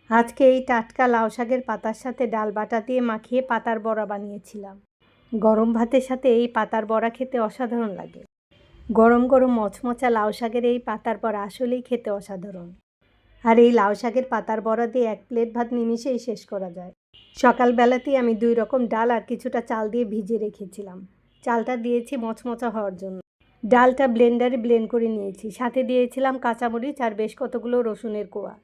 আজকে এই টাটকা লাউ শাকের পাতার সাথে ডাল বাটা দিয়ে মাখিয়ে পাতার বড়া বানিয়েছিলাম। গরম ভাতের সাথে এই পাতার বড়া খেতে অসাধারণ লাগে। গরম গরম মচমচা লাউ শাকের এই পাতার বড়া আসলেই খেতে অসাধারণ। আর এই লাউ শাকের পাতার বড়া দিয়ে 1 প্লেট ভাত নিমিষেই শেষ করা যায়। সকালবেলাতেই আমি 2 রকম ডাল আর কিছুটা চাল দিয়ে ভিজিয়ে রেখেছিলাম। চালটা দিয়েছি মচমচা হওয়ার জন্য। ডালটা ব্লেন্ডারে ব্লেন্ড করে নিয়েছি, সাথে দিয়েছিলাম কাঁচামরিচ আর বেশ কতগুলো রসুনের কোয়া।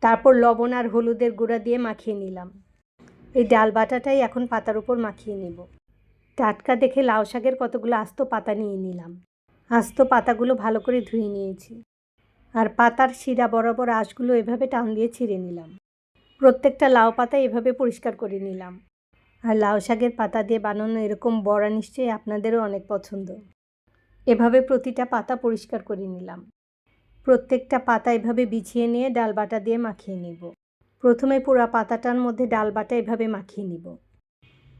তারপর লবণ আর হলুদের গুঁড়া দিয়ে মাখিয়ে নিলাম। এই ডাল বাটাটাই এখন পাতার উপর মাখিয়ে নেব। টাটকা দেখে লাউ শাকের কতগুলো আস্ত পাতা নিয়ে নিলাম। আস্ত পাতাগুলো ভালো করে ধুয়ে নিয়েছি। আর পাতার শিরা বরাবর আঁশগুলো এভাবে টান দিয়ে ছিঁড়ে নিলাম। প্রত্যেকটা লাউ পাতা এভাবে পরিষ্কার করে নিলাম। আর লাউ শাকের পাতা দিয়ে বানানো এরকম বড়া নিশ্চয়ই আপনাদেরও অনেক পছন্দ। এভাবে প্রতিটা পাতা পরিষ্কার করে নিলাম। প্রত্যেকটা পাতা এভাবে বিছিয়ে নিয়ে ডাল বাটা দিয়ে মাখিয়ে নিব। প্রথমে পুরো পাতাটার মধ্যে ডাল বাটা এভাবে মাখিয়ে নিব।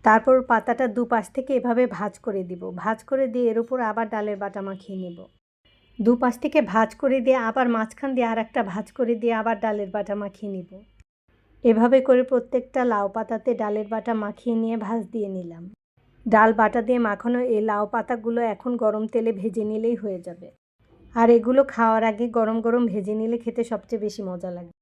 তারপর পাতাটা দুপাশ থেকে এভাবে ভাঁজ করে দিব। ভাঁজ করে দিয়ে এর উপর আবার ডালের বাটা মাখিয়ে নিব। দুপাশ থেকে ভাঁজ করে দিয়ে আবার মাঝখান দিয়ে আর একটা ভাঁজ করে দিয়ে আবার ডালের বাটা মাখিয়ে নিব। এভাবে করে প্রত্যেকটা লাউ পাতাতে ডালের বাটা মাখিয়ে নিয়ে ভাঁজ দিয়ে নিলাম। ডাল বাটা দিয়ে মাখানো এই লাউ পাতাগুলো এখন গরম তেলে ভেজে নিলেই হয়ে যাবে। আর এগুলো খাওয়ার আগে গরম গরম ভেজে নিলে খেতে সবচেয়ে বেশি মজা লাগে।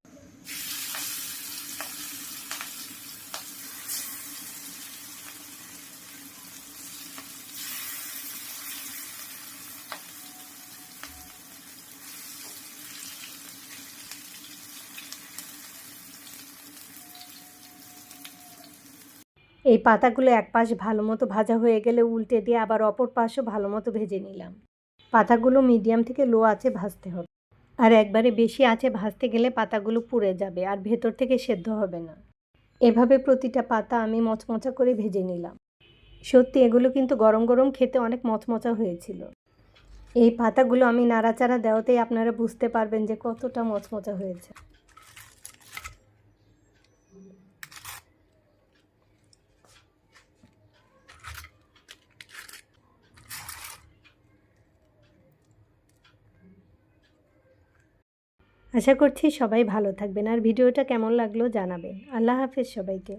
এই পাতাগুলো এক পাশ ভালো মতো ভাজা হয়ে গেলে উল্টে দিয়ে আবার অপর পাশও ভালো মতো ভেজে নিলাম। পাতাগুলো মিডিয়াম থেকে লো আঁচে ভাজতে হবে। আর একবারে বেশি আঁচে ভাজতে গেলে পাতাগুলো পুড়ে যাবে আর ভেতর থেকে সেদ্ধ হবে না। এভাবে প্রতিটা পাতা আমি মচমচা করে ভেজে নিলাম। সত্যি এগুলো কিন্তু গরম গরম খেতে অনেক মচমচা হয়েছিল। এই পাতাগুলো আমি নাড়াচাড়া দেওয়াতেই আপনারা বুঝতে পারবেন যে কতটা মচমচা হয়েছে। আশা করছি সবাই ভালো থাকবেন আর ভিডিওটা কেমন লাগলো জানাবেন। আল্লাহ হাফেজ সবাইকে।